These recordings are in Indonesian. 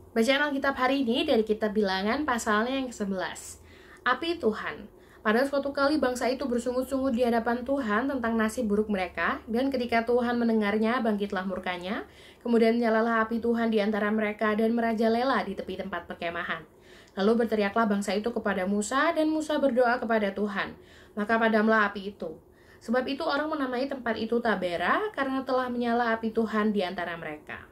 Bacaan Alkitab hari ini dari kitab Bilangan pasalnya yang ke-11. Api Tuhan. Pada suatu kali bangsa itu bersungut-sungut di hadapan Tuhan tentang nasib buruk mereka, dan ketika Tuhan mendengarnya, bangkitlah murkanya. Kemudian nyalalah api Tuhan di antara mereka dan merajalela di tepi tempat perkemahan. Lalu berteriaklah bangsa itu kepada Musa, dan Musa berdoa kepada Tuhan. Maka padamlah api itu. Sebab itu orang menamai tempat itu Tabera, karena telah menyala api Tuhan di antara mereka.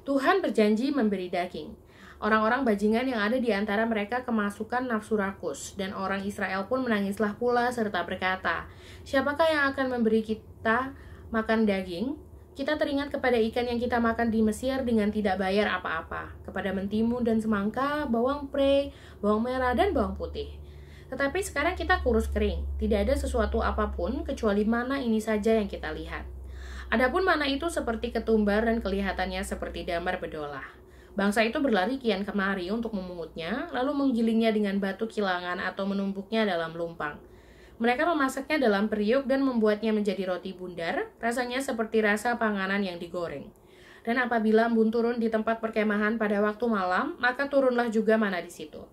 Tuhan berjanji memberi daging. Orang-orang bajingan yang ada di antara mereka kemasukan nafsu rakus, dan orang Israel pun menangislah pula serta berkata, "Siapakah yang akan memberi kita makan daging? Kita teringat kepada ikan yang kita makan di Mesir dengan tidak bayar apa-apa, kepada mentimun dan semangka, bawang prei, bawang merah, dan bawang putih. Tetapi sekarang kita kurus kering, tidak ada sesuatu apapun kecuali mana ini saja yang kita lihat. Adapun mana itu seperti ketumbar dan kelihatannya seperti damar bedolah. Bangsa itu berlari kian kemari untuk memungutnya, lalu menggilingnya dengan batu kilangan atau menumbuknya dalam lumpang. Mereka memasaknya dalam periuk dan membuatnya menjadi roti bundar, rasanya seperti rasa panganan yang digoreng. Dan apabila embun turun di tempat perkemahan pada waktu malam, maka turunlah juga mana di situ.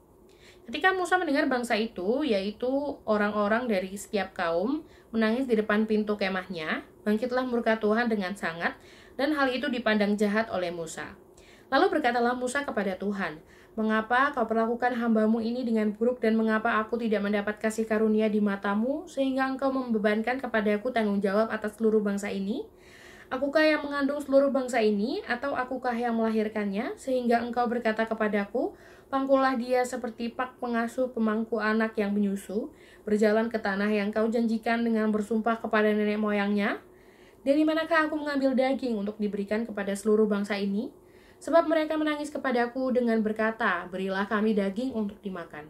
Ketika Musa mendengar bangsa itu, yaitu orang-orang dari setiap kaum, menangis di depan pintu kemahnya, bangkitlah murka Tuhan dengan sangat, dan hal itu dipandang jahat oleh Musa. Lalu berkatalah Musa kepada Tuhan, "Mengapa kau perlakukan hambamu ini dengan buruk, dan mengapa aku tidak mendapat kasih karunia di matamu, sehingga engkau membebankan kepadaku tanggung jawab atas seluruh bangsa ini? Akukah yang mengandung seluruh bangsa ini, atau akukah yang melahirkannya, sehingga engkau berkata kepadaku, pangkulah dia seperti pak pengasuh pemangku anak yang menyusu, berjalan ke tanah yang kau janjikan dengan bersumpah kepada nenek moyangnya? Dari manakah aku mengambil daging untuk diberikan kepada seluruh bangsa ini? Sebab mereka menangis kepadaku dengan berkata, berilah kami daging untuk dimakan.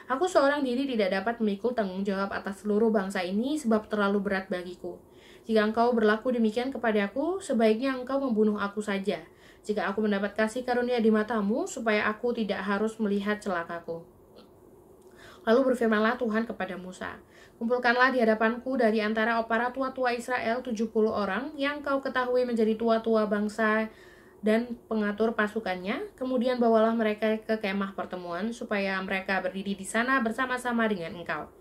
Aku seorang diri tidak dapat memikul tanggung jawab atas seluruh bangsa ini, sebab terlalu berat bagiku. Jika engkau berlaku demikian kepadaku, sebaiknya engkau membunuh aku saja, jika aku mendapat kasih karunia di matamu, supaya aku tidak harus melihat celakaku." Lalu berfirmanlah Tuhan kepada Musa, "Kumpulkanlah di hadapanku dari antara para tua-tua Israel 70 orang, yang kau ketahui menjadi tua-tua bangsa dan pengatur pasukannya. Kemudian bawalah mereka ke kemah pertemuan, supaya mereka berdiri di sana bersama-sama dengan engkau.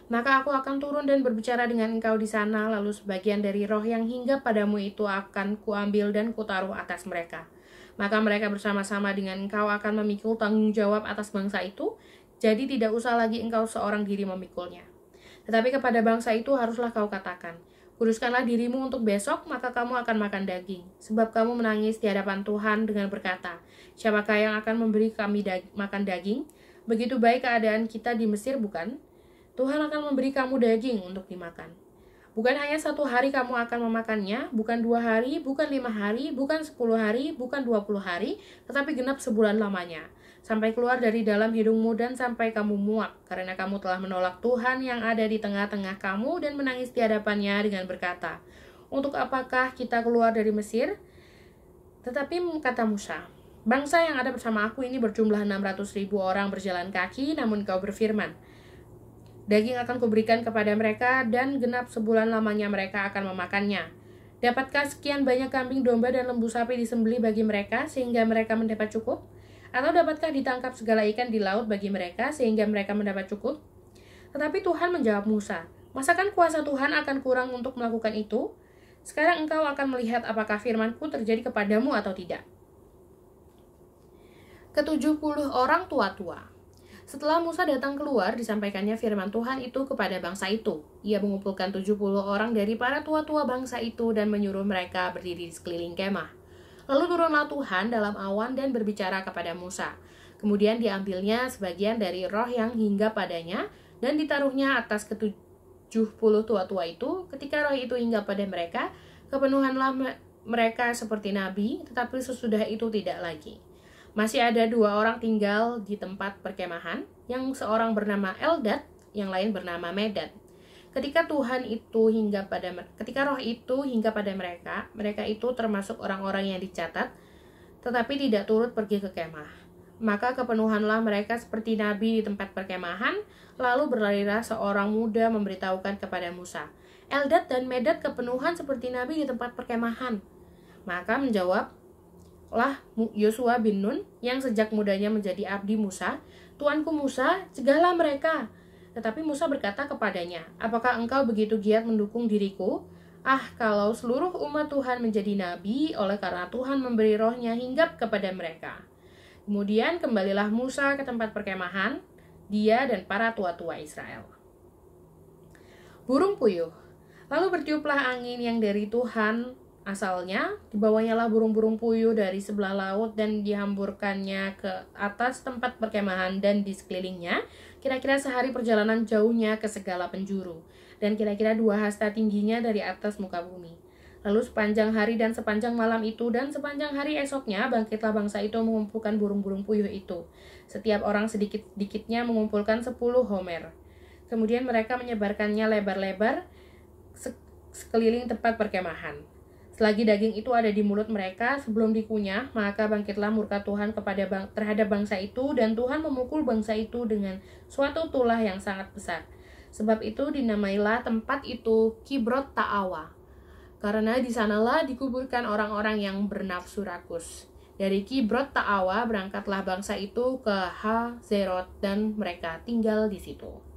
Maka aku akan turun dan berbicara dengan engkau di sana, lalu sebagian dari roh yang hinggap padamu itu akan kuambil dan kutaruh atas mereka. Maka mereka bersama-sama dengan engkau akan memikul tanggung jawab atas bangsa itu, jadi tidak usah lagi engkau seorang diri memikulnya. Tetapi kepada bangsa itu haruslah kau katakan, kuduskanlah dirimu untuk besok, maka kamu akan makan daging. Sebab kamu menangis di hadapan Tuhan dengan berkata, siapakah yang akan memberi kami makan daging? Begitu baik keadaan kita di Mesir, bukan? Tuhan akan memberi kamu daging untuk dimakan. Bukan hanya 1 hari kamu akan memakannya, bukan 2 hari, bukan 5 hari, bukan 10 hari, bukan 20 hari, tetapi genap sebulan lamanya, sampai keluar dari dalam hidungmu dan sampai kamu muak, karena kamu telah menolak Tuhan yang ada di tengah-tengah kamu dan menangis di hadapannya dengan berkata, untuk apakah kita keluar dari Mesir? Tetapi kata Musa, bangsa yang ada bersama aku ini berjumlah 600.000 orang berjalan kaki, namun kau berfirman, daging akan kuberikan kepada mereka, dan genap sebulan lamanya mereka akan memakannya. Dapatkah sekian banyak kambing, domba, dan lembu sapi disembelih bagi mereka, sehingga mereka mendapat cukup? Atau dapatkah ditangkap segala ikan di laut bagi mereka, sehingga mereka mendapat cukup? Tetapi Tuhan menjawab Musa, masakan kuasa Tuhan akan kurang untuk melakukan itu? Sekarang engkau akan melihat apakah firmanku terjadi kepadamu atau tidak. Ke-70 orang tua-tua. Setelah Musa datang keluar, disampaikannya firman Tuhan itu kepada bangsa itu. Ia mengumpulkan 70 orang dari para tua-tua bangsa itu dan menyuruh mereka berdiri di sekeliling kemah. Lalu turunlah Tuhan dalam awan dan berbicara kepada Musa. Kemudian diambilnya sebagian dari roh yang hinggap padanya dan ditaruhnya atas ke-70 tua-tua itu. Ketika roh itu hinggap pada mereka, kepenuhanlah mereka seperti nabi, tetapi sesudah itu tidak lagi. Masih ada 2 orang tinggal di tempat perkemahan, yang seorang bernama Eldad, yang lain bernama Medad. Ketika roh itu hinggap pada mereka, mereka itu termasuk orang-orang yang dicatat, tetapi tidak turut pergi ke kemah. Maka kepenuhanlah mereka seperti nabi di tempat perkemahan, lalu berlarilah seorang muda memberitahukan kepada Musa, Eldad dan Medad kepenuhan seperti nabi di tempat perkemahan. Maka menjawab Lah Yosua bin Nun yang sejak mudanya menjadi abdi Musa, "Tuanku Musa, cegahlah mereka." Tetapi Musa berkata kepadanya, "Apakah engkau begitu giat mendukung diriku? Ah, kalau seluruh umat Tuhan menjadi nabi, oleh karena Tuhan memberi rohnya hinggap kepada mereka." Kemudian kembalilah Musa ke tempat perkemahan, dia dan para tua-tua Israel. Burung puyuh. Lalu bertiuplah angin yang dari Tuhan asalnya, dibawanya lah burung-burung puyuh dari sebelah laut dan dihamburkannya ke atas tempat perkemahan dan di sekelilingnya, kira-kira sehari perjalanan jauhnya ke segala penjuru, dan kira-kira 2 hasta tingginya dari atas muka bumi. Lalu sepanjang hari dan sepanjang malam itu dan sepanjang hari esoknya, bangkitlah bangsa itu mengumpulkan burung-burung puyuh itu. Setiap orang sedikit-sedikitnya mengumpulkan 10 homer. Kemudian mereka menyebarkannya lebar-lebar sekeliling tempat perkemahan. Selagi daging itu ada di mulut mereka sebelum dikunyah, maka bangkitlah murka Tuhan terhadap bangsa itu, dan Tuhan memukul bangsa itu dengan suatu tulah yang sangat besar. Sebab itu dinamailah tempat itu Kibrot Ta'awa, karena di sanalah dikuburkan orang-orang yang bernafsu rakus. Dari Kibrot Ta'awa berangkatlah bangsa itu ke Hazerot dan mereka tinggal di situ.